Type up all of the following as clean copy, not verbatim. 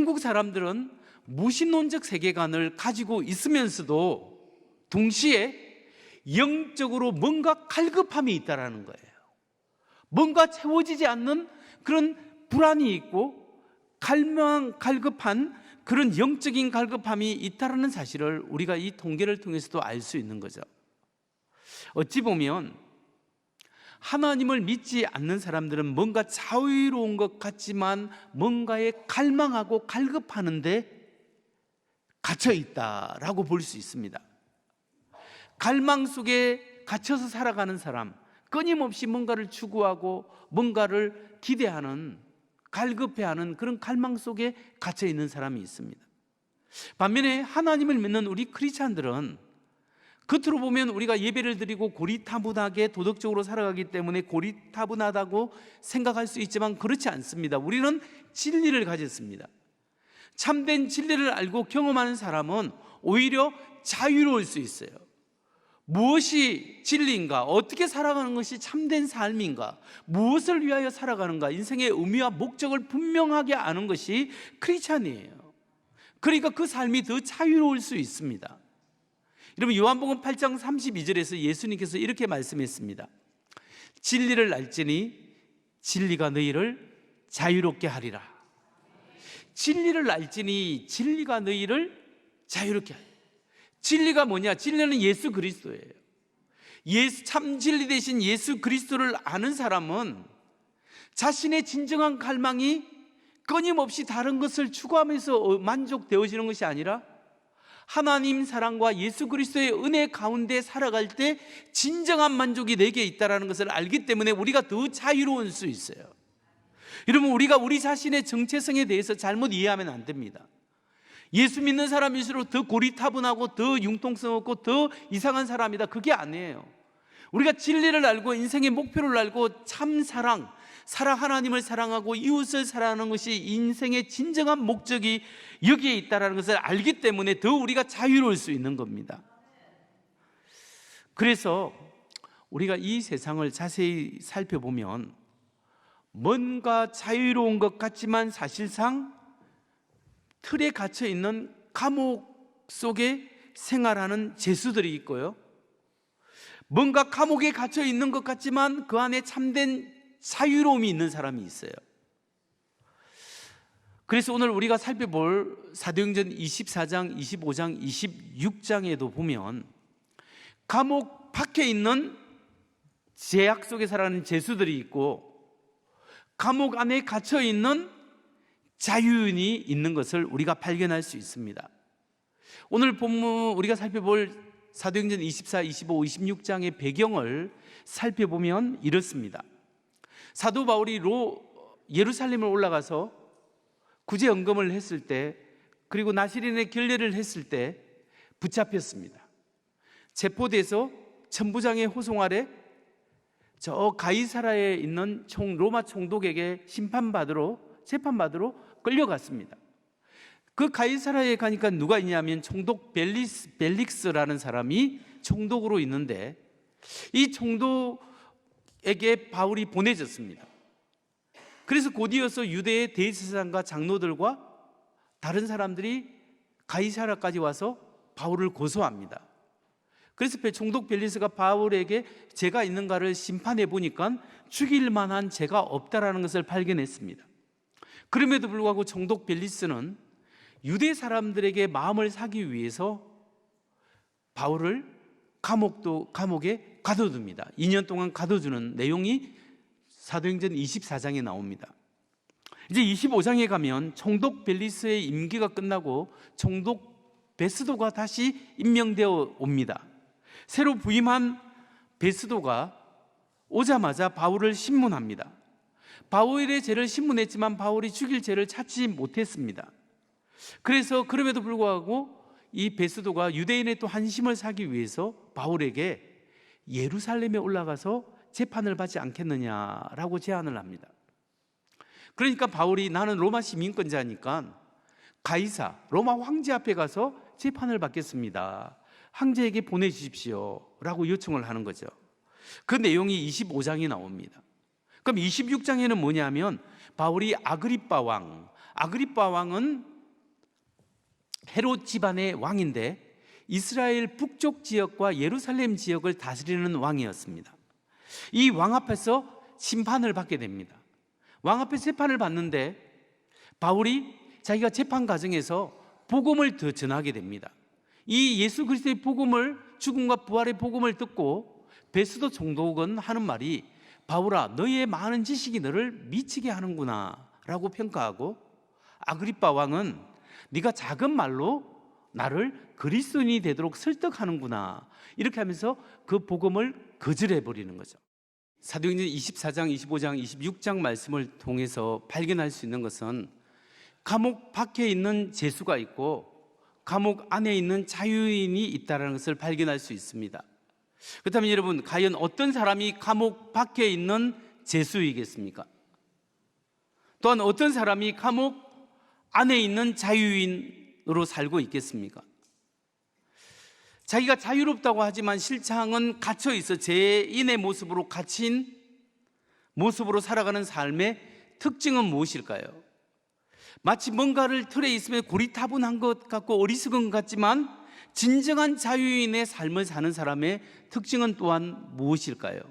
한국 사람들은 무신론적 세계관을 가지고 있으면서도 동시에 영적으로 뭔가 갈급함이 있다는 거예요. 뭔가 채워지지 않는 그런 불안이 있고 갈급한 그런 영적인 갈급함이 있다는 사실을 우리가 이 통계를 통해서도 알 수 있는 거죠. 어찌 보면 하나님을 믿지 않는 사람들은 뭔가 자유로운 것 같지만 뭔가에 갈망하고 갈급하는데 갇혀 있다라고 볼 수 있습니다. 갈망 속에 갇혀서 살아가는 사람, 끊임없이 뭔가를 추구하고 뭔가를 기대하는, 갈급해하는 그런 갈망 속에 갇혀 있는 사람이 있습니다. 반면에 하나님을 믿는 우리 크리스찬들은 겉으로 보면 우리가 예배를 드리고 고리타분하게 도덕적으로 살아가기 때문에 고리타분하다고 생각할 수 있지만 그렇지 않습니다. 우리는 진리를 가졌습니다. 참된 진리를 알고 경험하는 사람은 오히려 자유로울 수 있어요. 무엇이 진리인가? 어떻게 살아가는 것이 참된 삶인가? 무엇을 위하여 살아가는가? 인생의 의미와 목적을 분명하게 아는 것이 크리스찬이에요. 그러니까 그 삶이 더 자유로울 수 있습니다. 여러분, 요한복음 8장 32절에서 예수님께서 이렇게 말씀했습니다. 진리를 알지니 진리가 너희를 자유롭게 하리라. 진리를 알지니 진리가 너희를 자유롭게 하리라. 진리가 뭐냐? 진리는 예수 그리스도예요. 참 진리 대신 예수 그리스도를 아는 사람은 자신의 진정한 갈망이 끊임없이 다른 것을 추구하면서 만족되어지는 것이 아니라 하나님 사랑과 예수 그리스도의 은혜 가운데 살아갈 때 진정한 만족이 내게 있다는 것을 알기 때문에 우리가 더 자유로울 수 있어요. 여러분, 우리가 우리 자신의 정체성에 대해서 잘못 이해하면 안 됩니다. 예수 믿는 사람일수록 더 고리타분하고 더 융통성 없고 더 이상한 사람이다, 그게 아니에요. 우리가 진리를 알고 인생의 목표를 알고 참 사랑 하나님을 사랑하고 이웃을 사랑하는 것이 인생의 진정한 목적이 여기에 있다는 것을 알기 때문에 더 우리가 자유로울 수 있는 겁니다. 그래서 우리가 이 세상을 자세히 살펴보면 뭔가 자유로운 것 같지만 사실상 틀에 갇혀 있는 감옥 속에 생활하는 죄수들이 있고요, 뭔가 감옥에 갇혀 있는 것 같지만 그 안에 참된 자유로움이 있는 사람이 있어요. 그래서 오늘 우리가 살펴볼 사도행전 24장, 25장, 26장에도 보면 감옥 밖에 있는 제약 속에 살아가는 죄수들이 있고 감옥 안에 갇혀 있는 자유인이 있는 것을 우리가 발견할 수 있습니다. 오늘 본문 우리가 살펴볼 사도행전 24, 25, 26장의 배경을 살펴보면 이렇습니다. 사도 바울이 예루살렘을 올라가서 구제 언검을 했을 때, 그리고 나시린의 결례를 했을 때 붙잡혔습니다. 체포돼서 천부장의 호송 아래 저 가이사라에 있는 로마 총독에게 재판받으러 끌려갔습니다. 그 가이사라에 가니까 누가 있냐면 총독 벨릭스라는 사람이 총독으로 있는데, 이 총독에게 바울이 보내졌습니다. 그래서 곧이어서 유대의 대제사장과 장로들과 다른 사람들이 가이사라까지 와서 바울을 고소합니다. 그래서 총독 벨리스가 바울에게 죄가 있는가를 심판해 보니까 죽일 만한 죄가 없다라는 것을 발견했습니다. 그럼에도 불구하고 총독 벨리스는 유대 사람들에게 마음을 사기 위해서 바울을 감옥에 가둬둡니다. 2년 동안 가둬두는 내용이 사도행전 24장에 나옵니다. 이제 25장에 가면 총독 벨리스의 임기가 끝나고 총독 베스도가 다시 임명되어 옵니다. 새로 부임한 베스도가 오자마자 바울을 신문합니다. 바울의 죄를 신문했지만 바울이 죽일 죄를 찾지 못했습니다. 그래서 그럼에도 불구하고 이 베스도가 유대인의 또 한심을 사기 위해서 바울에게 예루살렘에 올라가서 재판을 받지 않겠느냐라고 제안을 합니다. 그러니까 바울이 나는 로마 시민권자니까 로마 황제 앞에 가서 재판을 받겠습니다. 황제에게 보내주십시오 라고 요청을 하는 거죠. 그 내용이 25장에 나옵니다. 그럼 26장에는 뭐냐면 바울이 아그리빠 왕은 헤롯 집안의 왕인데 이스라엘 북쪽 지역과 예루살렘 지역을 다스리는 왕이었습니다. 이 왕 앞에서 심판을 받게 됩니다. 왕 앞에 재판을 받는데 바울이 자기가 재판 과정에서 복음을 더 전하게 됩니다. 이 예수 그리스도의 복음을, 죽음과 부활의 복음을 듣고 베스도 총독은 하는 말이, 바울아, 너의 많은 지식이 너를 미치게 하는구나 라고 평가하고, 아그리빠 왕은 네가 작은 말로 나를 그리스도인이 되도록 설득하는구나, 이렇게 하면서 그 복음을 거절해 버리는 거죠. 사도행전 24장, 25장, 26장 말씀을 통해서 발견할 수 있는 것은 감옥 밖에 있는 죄수가 있고 감옥 안에 있는 자유인이 있다는 것을 발견할 수 있습니다. 그렇다면 여러분, 과연 어떤 사람이 감옥 밖에 있는 죄수이겠습니까? 또한 어떤 사람이 감옥 안에 있는 자유인으로 살고 있겠습니까? 자기가 자유롭다고 하지만 실상은 갇혀 있어 죄인의 모습으로 갇힌 모습으로 살아가는 삶의 특징은 무엇일까요? 마치 뭔가를 틀에 있으면 고리타분한 것 같고 어리석은 것 같지만 진정한 자유인의 삶을 사는 사람의 특징은 또한 무엇일까요?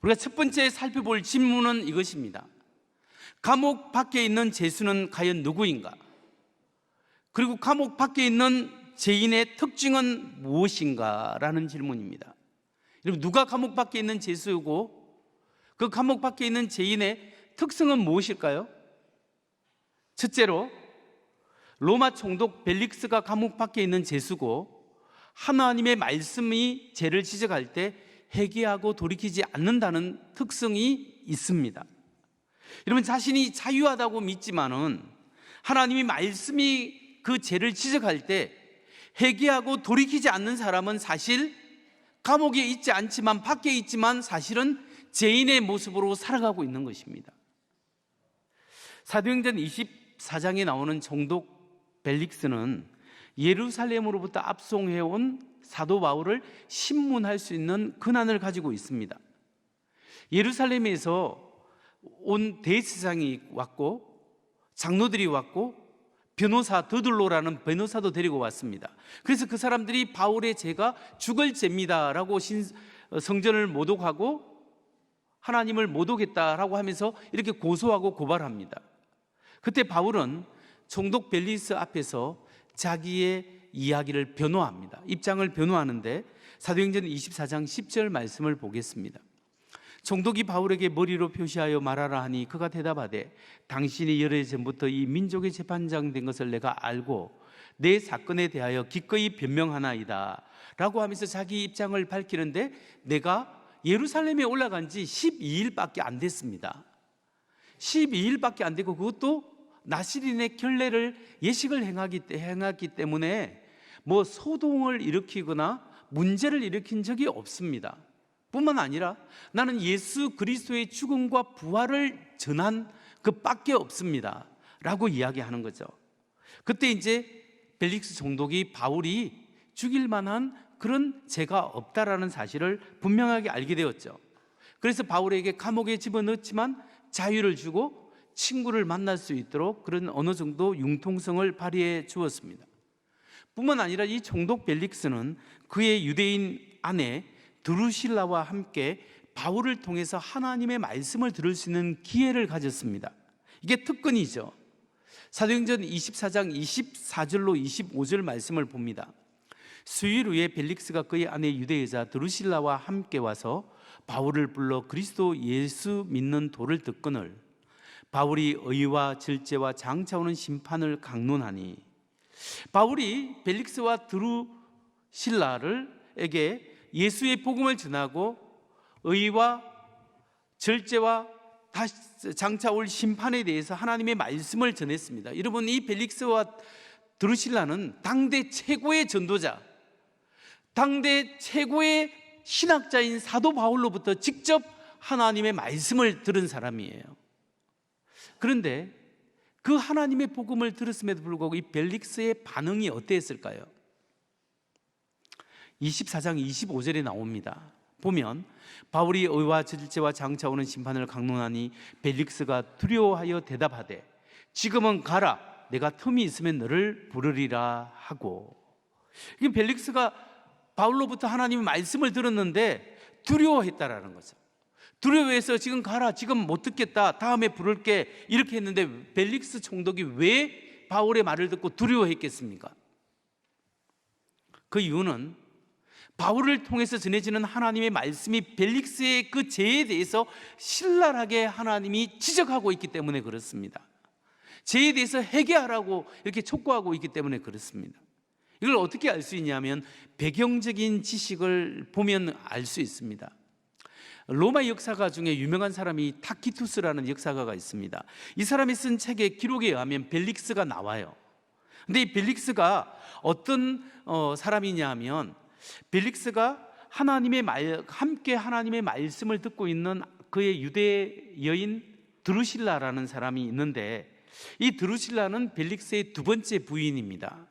우리가 첫 번째 살펴볼 질문은 이것입니다. 감옥 밖에 있는 죄수는 과연 누구인가? 그리고 감옥 밖에 있는 죄인의 특징은 무엇인가? 라는 질문입니다. 여러분, 누가 감옥 밖에 있는 죄수이고 그 감옥 밖에 있는 죄인의 특성은 무엇일까요? 첫째로, 로마 총독 벨릭스가 감옥 밖에 있는 죄수고 하나님의 말씀이 죄를 지적할 때 회개하고 돌이키지 않는다는 특성이 있습니다. 여러분, 자신이 자유하다고 믿지만은 하나님이 말씀이 그 죄를 지적할 때 회개하고 돌이키지 않는 사람은 사실 감옥에 있지 않지만 밖에 있지만 사실은 죄인의 모습으로 살아가고 있는 것입니다. 사도행전 24장에 나오는 총독 벨릭스는 예루살렘으로부터 압송해온 사도 바울을 신문할 수 있는 권한을 가지고 있습니다. 예루살렘에서 온 대제사장이 왔고 장로들이 왔고 변호사 드둘로라는 변호사도 데리고 왔습니다. 그래서 그 사람들이 바울의 죄가 죽을 죄입니다라고 성전을 모독하고 하나님을 모독했다라고 하면서 이렇게 고소하고 고발합니다. 그때 바울은 총독 벨리스 앞에서 자기의 이야기를 변호합니다. 입장을 변호하는데 사도행전 24장 10절 말씀을 보겠습니다. 총독이 바울에게 머리로 표시하여 말하라 하니 그가 대답하되, 당신이 여러 해 전부터 이 민족의 재판장 된 것을 내가 알고 내 사건에 대하여 기꺼이 변명하나이다 라고 하면서 자기 입장을 밝히는데, 내가 예루살렘에 올라간 지 12일밖에 안 됐습니다. 12일밖에 안 되고 그것도 나시린의 결례를 예식을 행했기 때문에 뭐 소동을 일으키거나 문제를 일으킨 적이 없습니다. 뿐만 아니라 나는 예수 그리스도의 죽음과 부활을 전한 것밖에 없습니다 라고 이야기하는 거죠. 그때 이제 벨릭스 총독이 바울이 죽일 만한 그런 죄가 없다라는 사실을 분명하게 알게 되었죠. 그래서 바울에게 감옥에 집어넣지만 자유를 주고 친구를 만날 수 있도록 그런 어느 정도 융통성을 발휘해 주었습니다. 뿐만 아니라 이 총독 벨릭스는 그의 유대인 아내 드루실라와 함께 바울을 통해서 하나님의 말씀을 들을 수 있는 기회를 가졌습니다. 이게 특권이죠. 사도행전 24장 24절로 25절 말씀을 봅니다. 수일 후에 벨릭스가 그의 아내 유대 여자 드루실라와 함께 와서 바울을 불러 그리스도 예수 믿는 도를 듣거늘 바울이 의와 절제와 장차 오는 심판을 강론하니, 바울이 벨릭스와 드루실라에게 예수의 복음을 전하고 의와 절제와 장차 올 심판에 대해서 하나님의 말씀을 전했습니다. 여러분, 이 벨릭스와 드루실라는 당대 최고의 전도자, 당대 최고의 신학자인 사도 바울로부터 직접 하나님의 말씀을 들은 사람이에요. 그런데 그 하나님의 복음을 들었음에도 불구하고 이 벨릭스의 반응이 어땠을까요? 24장 25절에 나옵니다. 보면 바울이 의와 절제와 장차 오는 심판을 강론하니 벨릭스가 두려워하여 대답하되, 지금은 가라, 내가 틈이 있으면 너를 부르리라 하고. 이게 벨릭스가 바울로부터 하나님의 말씀을 들었는데 두려워했다라는 거죠. 두려워해서 지금 가라, 지금 못 듣겠다, 다음에 부를게, 이렇게 했는데 벨릭스 총독이 왜 바울의 말을 듣고 두려워했겠습니까? 그 이유는 바울을 통해서 전해지는 하나님의 말씀이 벨릭스의 그 죄에 대해서 신랄하게 하나님이 지적하고 있기 때문에 그렇습니다. 죄에 대해서 회개하라고 이렇게 촉구하고 있기 때문에 그렇습니다. 이걸 어떻게 알 수 있냐면 배경적인 지식을 보면 알 수 있습니다. 로마 역사가 중에 유명한 사람이 타키투스라는 역사가가 있습니다. 이 사람이 쓴 책의 기록에 의하면 벨릭스가 나와요. 근데 이 벨릭스가 어떤 사람이냐 하면, 벨릭스가 함께 하나님의 말씀을 듣고 있는 그의 유대 여인 드루실라라는 사람이 있는데, 이 드루실라는 벨릭스의 두 번째 부인입니다.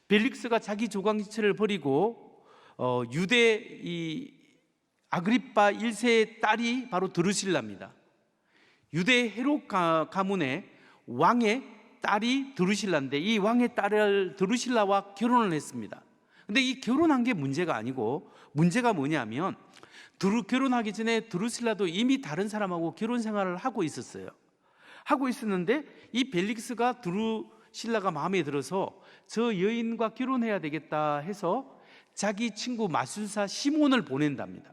벨릭스가 자기 조강지처를 버리고 유대 아그리파 1세의 딸이 바로 드루실라입니다. 유대 헤롯 가문의 왕의 딸이 드루실라인데, 이 왕의 딸을 드루실라와 결혼을 했습니다. 근데 이 결혼한 게 문제가 아니고, 문제가 뭐냐면 결혼하기 전에 드루실라도 이미 다른 사람하고 결혼 생활을 하고 있었어요. 하고 있었는데 이 벨릭스가 드루실라가 마음에 들어서 저 여인과 결혼해야 되겠다 해서 자기 친구 마술사 시몬을 보낸답니다.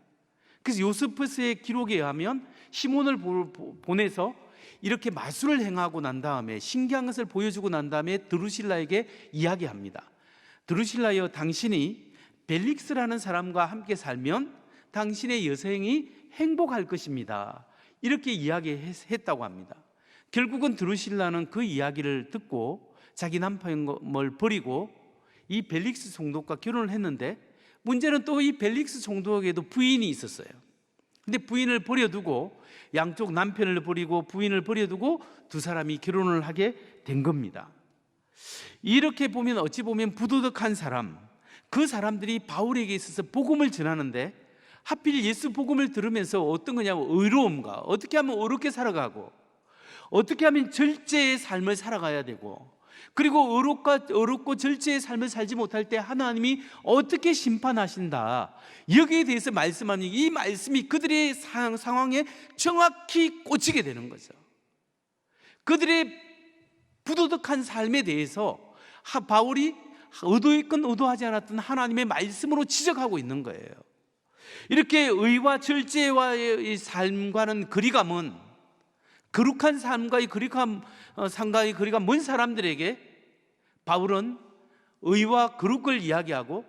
그래서 요세푸스의 기록에 의하면 시몬을 보내서 이렇게 마술을 행하고 난 다음에, 신기한 것을 보여주고 난 다음에 드루실라에게 이야기합니다. 드루실라여, 당신이 벨릭스라는 사람과 함께 살면 당신의 여생이 행복할 것입니다. 이렇게 이야기했다고 합니다. 결국은 드루실라는 그 이야기를 듣고 자기 남편을 버리고 이 벨릭스 총독과 결혼을 했는데, 문제는 또 이 벨릭스 총독에게도 부인이 있었어요. 근데 부인을 버려두고, 양쪽 남편을 버리고 부인을 버려두고 두 사람이 결혼을 하게 된 겁니다. 이렇게 보면 어찌 보면 부도덕한 사람, 그 사람들이 바울에게 있어서 복음을 전하는데, 하필 예수 복음을 들으면서 어떤 거냐고, 의로움과 어떻게 하면 어렵게 살아가고, 어떻게 하면 절제의 삶을 살아가야 되고, 그리고 어렵고 절제의 삶을 살지 못할 때 하나님이 어떻게 심판하신다, 여기에 대해서 말씀하는 이 말씀이 그들의 상황에 정확히 꽂히게 되는 거죠. 그들의 부도덕한 삶에 대해서 바울이 의도했건 의도하지 않았던 하나님의 말씀으로 지적하고 있는 거예요. 이렇게 의와 절제와의 삶과는 거리감은, 거룩한 삶과의 거리감, 상가의 거리가 먼 사람들에게 바울은 의와 거룩을 이야기하고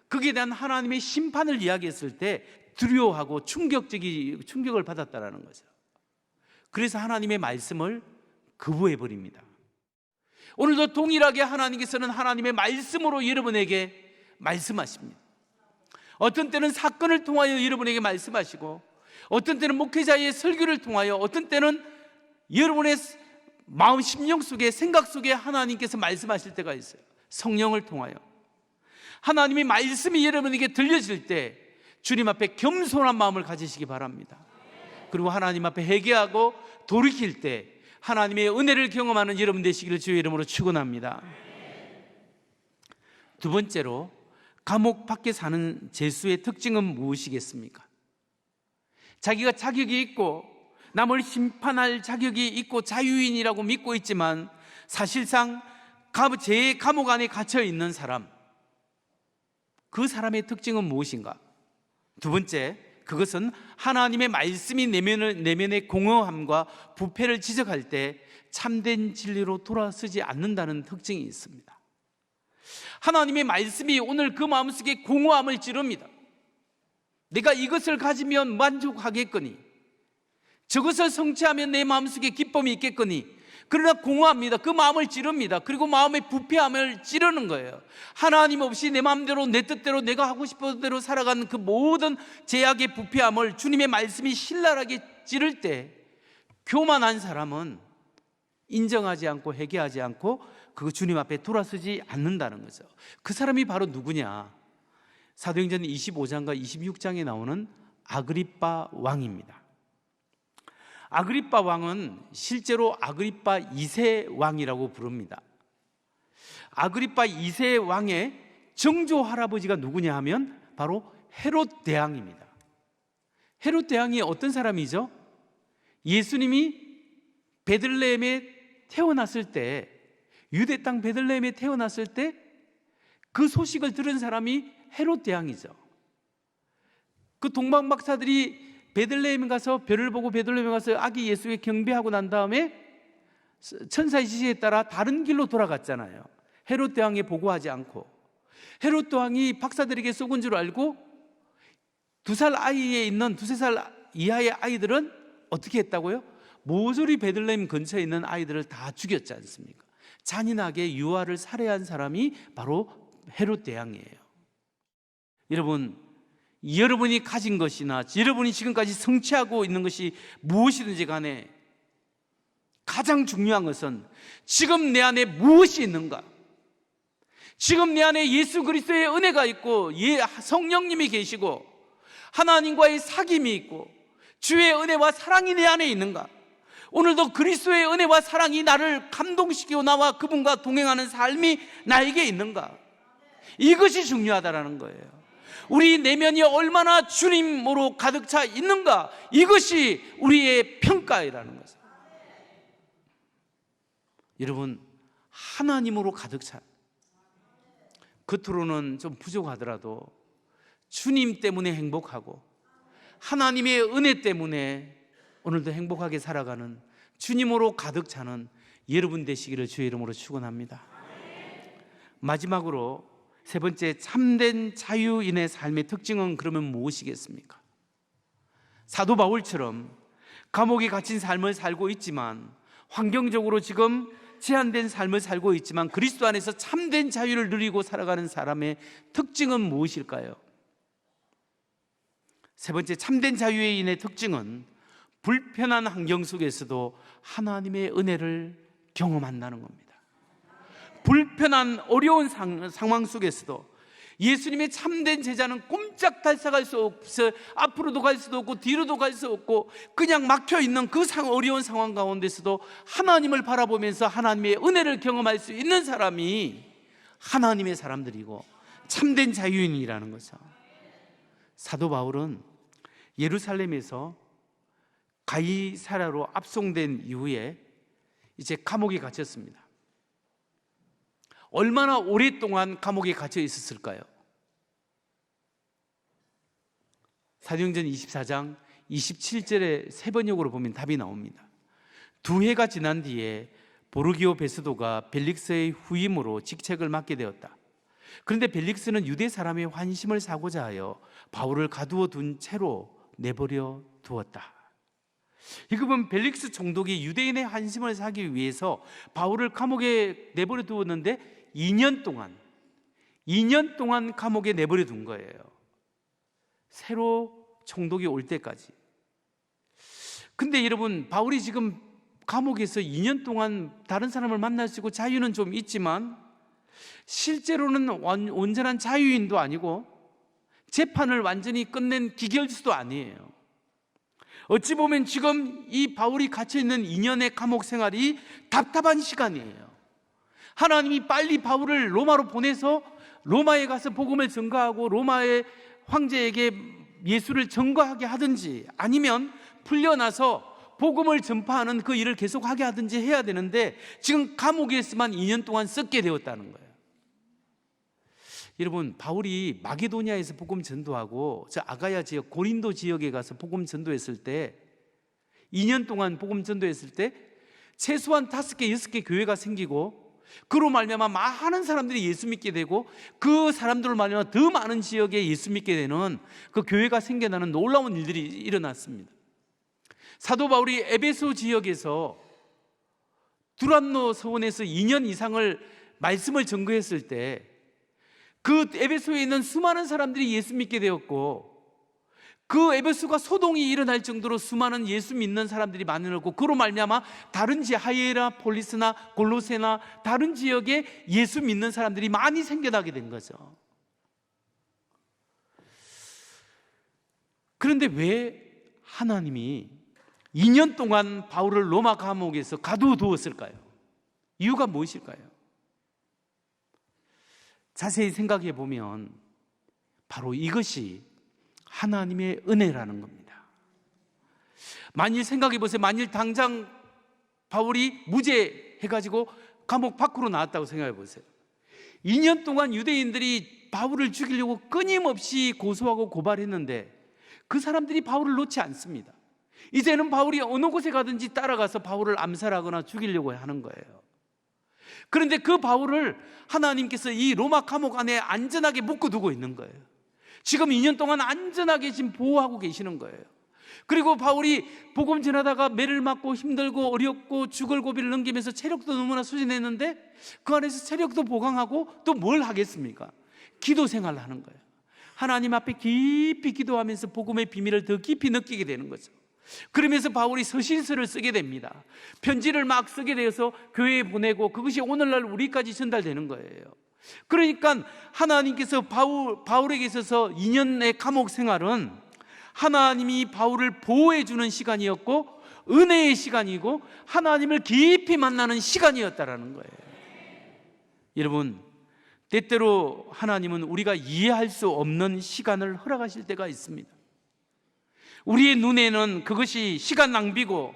거기에 대한 하나님의 심판을 이야기했을 때 두려워하고 충격을 받았다는 거죠. 그래서 하나님의 말씀을 거부해버립니다. 오늘도 동일하게 하나님께서는 하나님의 말씀으로 여러분에게 말씀하십니다. 어떤 때는 사건을 통하여 여러분에게 말씀하시고, 어떤 때는 목회자의 설교를 통하여, 어떤 때는 여러분의 마음 심령 속에, 생각 속에 하나님께서 말씀하실 때가 있어요. 성령을 통하여 하나님의 말씀이 여러분에게 들려질 때 주님 앞에 겸손한 마음을 가지시기 바랍니다. 그리고 하나님 앞에 회개하고 돌이킬 때 하나님의 은혜를 경험하는 여러분 되시기를 주의 이름으로 축원합니다. 두 번째로, 감옥 밖에 사는 죄수의 특징은 무엇이겠습니까? 자기가 자격이 있고 남을 심판할 자격이 있고 자유인이라고 믿고 있지만 사실상 제 감옥 안에 갇혀 있는 사람, 그 사람의 특징은 무엇인가? 두 번째, 그것은 하나님의 말씀이 내면의 공허함과 부패를 지적할 때 참된 진리로 돌아서지 않는다는 특징이 있습니다. 하나님의 말씀이 오늘 그 마음속에 공허함을 찌릅니다. 내가 이것을 가지면 만족하겠거니, 저것을 성취하면 내 마음속에 기쁨이 있겠거니, 그러나 공허합니다. 그 마음을 찌릅니다. 그리고 마음의 부패함을 찌르는 거예요. 하나님 없이 내 마음대로, 내 뜻대로, 내가 하고 싶은 대로 살아가는 그 모든 제약의 부패함을 주님의 말씀이 신랄하게 찌를 때 교만한 사람은 인정하지 않고 회개하지 않고 그 주님 앞에 돌아서지 않는다는 거죠. 그 사람이 바로 누구냐? 사도행전 25장과 26장에 나오는 아그리빠 왕입니다. 아그리빠 왕은 실제로 아그리빠 2세 왕이라고 부릅니다. 아그리빠 2세 왕의 정조 할아버지가 누구냐 하면 바로 헤롯 대왕입니다. 헤롯 대왕이 어떤 사람이죠? 예수님이 베들레헴에 태어났을 때, 유대 땅 베들레헴에 태어났을 때 그 소식을 들은 사람이 헤롯 대왕이죠. 그 동방 박사들이 베들레헴에 가서 별을 보고 베들레헴에 가서 아기 예수에 경배하고 난 다음에 천사의 지시에 따라 다른 길로 돌아갔잖아요. 헤롯 대왕에 보고하지 않고. 헤롯 대왕이 박사들에게 쏘은 줄 알고 2살 아이에 있는 2~3살 이하의 아이들은 어떻게 했다고요? 모조리 베들레헴 근처에 있는 아이들을 다 죽였지 않습니까? 잔인하게 유아를 살해한 사람이 바로 헤롯 대왕이에요. 여러분이 가진 것이나 여러분이 지금까지 성취하고 있는 것이 무엇이든지 간에 가장 중요한 것은 지금 내 안에 무엇이 있는가? 지금 내 안에 예수 그리스도의 은혜가 있고 성령님이 계시고 하나님과의 사귐이 있고 주의 은혜와 사랑이 내 안에 있는가? 오늘도 그리스도의 은혜와 사랑이 나를 감동시키고 나와 그분과 동행하는 삶이 나에게 있는가? 이것이 중요하다라는 거예요. 우리 내면이 얼마나 주님으로 가득 차 있는가? 이것이 우리의 평가이라는 거죠. 여러분, 하나님으로 가득 차, 겉으로는 좀 부족하더라도 주님 때문에 행복하고 하나님의 은혜 때문에 오늘도 행복하게 살아가는 주님으로 가득 차는 여러분 되시기를 주의 이름으로 축원합니다. 마지막으로 세 번째, 참된 자유인의 삶의 특징은 그러면 무엇이겠습니까? 사도 바울처럼 감옥에 갇힌 삶을 살고 있지만, 환경적으로 지금 제한된 삶을 살고 있지만 그리스도 안에서 참된 자유를 누리고 살아가는 사람의 특징은 무엇일까요? 세 번째, 참된 자유인의 특징은 불편한 환경 속에서도 하나님의 은혜를 경험한다는 겁니다. 불편한 어려운 상황 속에서도 예수님의 참된 제자는 꼼짝달싹할 수 없어 앞으로도 갈 수도 없고 뒤로도 갈 수 없고 그냥 막혀있는 그 어려운 상황 가운데서도 하나님을 바라보면서 하나님의 은혜를 경험할 수 있는 사람이 하나님의 사람들이고 참된 자유인이라는 거죠. 사도 바울은 예루살렘에서 가이사랴로 압송된 이후에 이제 감옥에 갇혔습니다. 얼마나 오랫동안 감옥에 갇혀 있었을까요? 사도행전 24장 27절의 세 번역으로 보면 답이 나옵니다. 2해가 지난 뒤에 보르기오 베스도가 벨릭스의 후임으로 직책을 맡게 되었다. 그런데 벨릭스는 유대 사람의 환심을 사고자 하여 바울을 가두어 둔 채로 내버려 두었다. 이거 보면 벨릭스 총독이 유대인의 환심을 사기 위해서 바울을 감옥에 내버려 두었는데 2년 동안 감옥에 내버려 둔 거예요. 새로 총독이 올 때까지. 근데 여러분, 바울이 지금 감옥에서 2년 동안 다른 사람을 만날 수 있고 자유는 좀 있지만 실제로는 온전한 자유인도 아니고 재판을 완전히 끝낸 기결수도 아니에요. 어찌 보면 지금 이 바울이 갇혀있는 2년의 감옥 생활이 답답한 시간이에요. 하나님이 빨리 바울을 로마로 보내서 로마에 가서 복음을 전가하고 로마의 황제에게 예수를 전가하게 하든지 아니면 풀려나서 복음을 전파하는 그 일을 계속하게 하든지 해야 되는데 지금 감옥에서만 2년 동안 썩게 되었다는 거예요. 여러분, 바울이 마게도니아에서 복음 전도하고 저 아가야 지역 고린도 지역에 가서 복음 전도했을 때 2년 동안 복음 전도했을 때 최소한 5개, 6개 교회가 생기고 그로 말미암아 많은 사람들이 예수 믿게 되고 그 사람들을 말미암아 더 많은 지역에 예수 믿게 되는 그 교회가 생겨나는 놀라운 일들이 일어났습니다. 사도 바울이 에베소 지역에서 두란노 서원에서 2년 이상을 말씀을 전거했을 때 그 에베소에 있는 수많은 사람들이 예수 믿게 되었고 그 에베소가 소동이 일어날 정도로 수많은 예수 믿는 사람들이 많았고 그로 말미암아 다른 지역 하이에라폴리스나 골로새나 다른 지역에 예수 믿는 사람들이 많이 생겨나게 된 거죠. 그런데 왜 하나님이 2년 동안 바울을 로마 감옥에서 가두어두었을까요? 이유가 무엇일까요? 자세히 생각해 보면 바로 이것이 하나님의 은혜라는 겁니다. 만일 생각해 보세요. 만일 당장 바울이 무죄해가지고 감옥 밖으로 나왔다고 생각해 보세요. 2년 동안 유대인들이 바울을 죽이려고 끊임없이 고소하고 고발했는데 그 사람들이 바울을 놓지 않습니다. 이제는 바울이 어느 곳에 가든지 따라가서 바울을 암살하거나 죽이려고 하는 거예요. 그런데 그 바울을 하나님께서 이 로마 감옥 안에 안전하게 묶어두고 있는 거예요. 지금 2년 동안 안전하게 지금 보호하고 계시는 거예요. 그리고 바울이 복음 전하다가 매를 맞고 힘들고 어렵고 죽을 고비를 넘기면서 체력도 너무나 소진했는데 그 안에서 체력도 보강하고 또 뭘 하겠습니까? 기도 생활을 하는 거예요. 하나님 앞에 깊이 기도하면서 복음의 비밀을 더 깊이 느끼게 되는 거죠. 그러면서 바울이 서신서를 쓰게 됩니다. 편지를 막 쓰게 되어서 교회에 보내고 그것이 오늘날 우리까지 전달되는 거예요. 그러니까 하나님께서 바울에게 있어서 2년의 감옥 생활은 하나님이 바울을 보호해 주는 시간이었고 은혜의 시간이고 하나님을 깊이 만나는 시간이었다라는 거예요. 여러분, 때때로 하나님은 우리가 이해할 수 없는 시간을 허락하실 때가 있습니다. 우리의 눈에는 그것이 시간 낭비고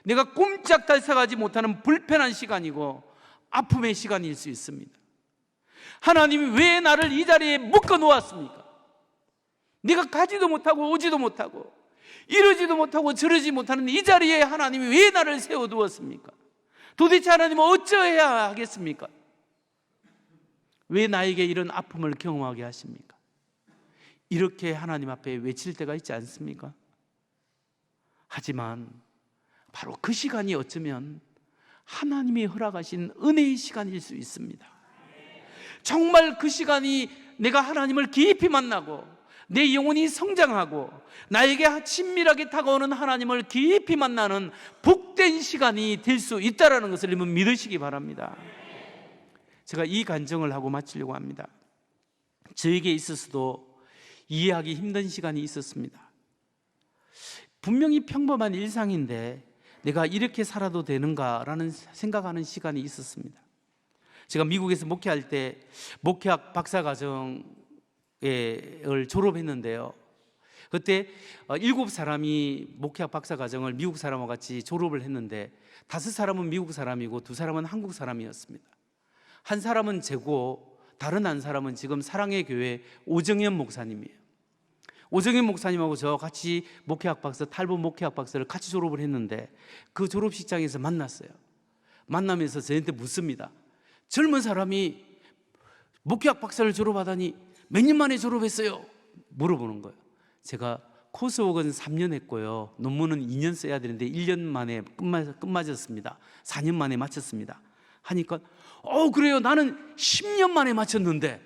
내가 꼼짝달싹하지 못하는 불편한 시간이고 아픔의 시간일 수 있습니다. 하나님이 왜 나를 이 자리에 묶어 놓았습니까? 내가 가지도 못하고 오지도 못하고 이러지도 못하고 저러지 못하는 이 자리에 하나님이 왜 나를 세워두었습니까? 도대체 하나님은 어찌해야 하겠습니까? 왜 나에게 이런 아픔을 경험하게 하십니까? 이렇게 하나님 앞에 외칠 때가 있지 않습니까? 하지만 바로 그 시간이 어쩌면 하나님이 허락하신 은혜의 시간일 수 있습니다. 정말 그 시간이 내가 하나님을 깊이 만나고 내 영혼이 성장하고 나에게 친밀하게 다가오는 하나님을 깊이 만나는 복된 시간이 될 수 있다는 것을 여러분 믿으시기 바랍니다. 제가 이 간증을 하고 마치려고 합니다. 저에게 있어서도 이해하기 힘든 시간이 있었습니다. 분명히 평범한 일상인데 내가 이렇게 살아도 되는가라는 생각하는 시간이 있었습니다. 제가 미국에서 목회할 때 목회학 박사과정을 졸업했는데요. 그때 7사람이 목회학 박사과정을 미국 사람과 같이 졸업을 했는데 5사람은 미국 사람이고 2사람은 한국 사람이었습니다. 한 사람은 제고 다른 한 사람은 지금 사랑의 교회 오정현 목사님이에요. 오정현 목사님하고 저 같이 목회학 박사, 탈북 목회학 박사를 같이 졸업을 했는데 그 졸업식장에서 만났어요. 만나면서 저한테 묻습니다. 젊은 사람이 목회학 박사를 졸업하다니 몇 년 만에 졸업했어요? 물어보는 거예요. 제가 코스웍은 3년 했고요. 논문은 2년 써야 되는데 1년 만에 끝마쳤습니다. 4년 만에 마쳤습니다. 하니까 그래요. 나는 10년 만에 마쳤는데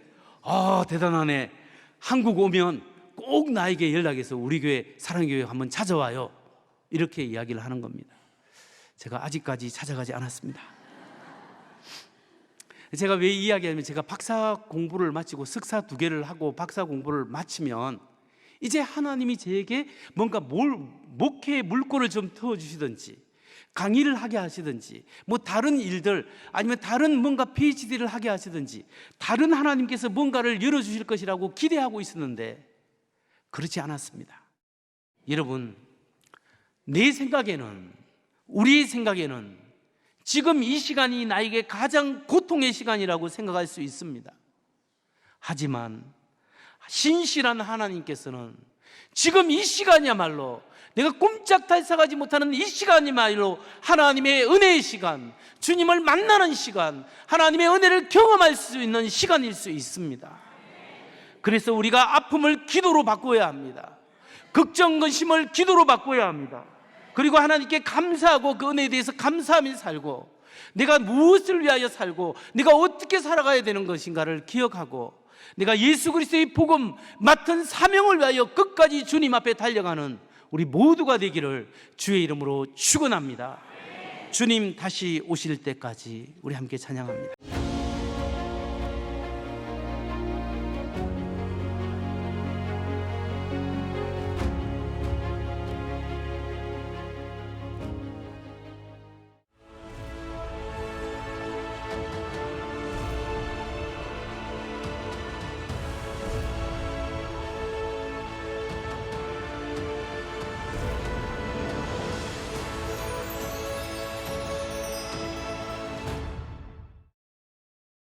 대단하네. 한국 오면 꼭 나에게 연락해서 우리 교회 사랑교회 한번 찾아와요. 이렇게 이야기를 하는 겁니다. 제가 아직까지 찾아가지 않았습니다. 제가 왜 이야기하냐면 제가 박사 공부를 마치고 석사 2개를 하고 박사 공부를 마치면 이제 하나님이 저에게 뭔가 목회의 물꼬를 좀 터주시든지 강의를 하게 하시든지 뭐 다른 일들 아니면 다른 뭔가 PhD를 하게 하시든지 다른 하나님께서 뭔가를 열어주실 것이라고 기대하고 있었는데 그렇지 않았습니다. 여러분, 내 생각에는 우리의 생각에는 지금 이 시간이 나에게 가장 고통의 시간이라고 생각할 수 있습니다. 하지만 신실한 하나님께서는 지금 이 시간이야말로 내가 꼼짝달싹하지 못하는 이 시간이야말로 하나님의 은혜의 시간, 주님을 만나는 시간, 하나님의 은혜를 경험할 수 있는 시간일 수 있습니다. 그래서 우리가 아픔을 기도로 바꿔야 합니다. 걱정, 근심을 기도로 바꿔야 합니다. 그리고 하나님께 감사하고 그 은혜에 대해서 감사하며 살고 내가 무엇을 위하여 살고 내가 어떻게 살아가야 되는 것인가를 기억하고 내가 예수 그리스도의 복음 맡은 사명을 위하여 끝까지 주님 앞에 달려가는 우리 모두가 되기를 주의 이름으로 축원합니다. 주님 다시 오실 때까지 우리 함께 찬양합니다.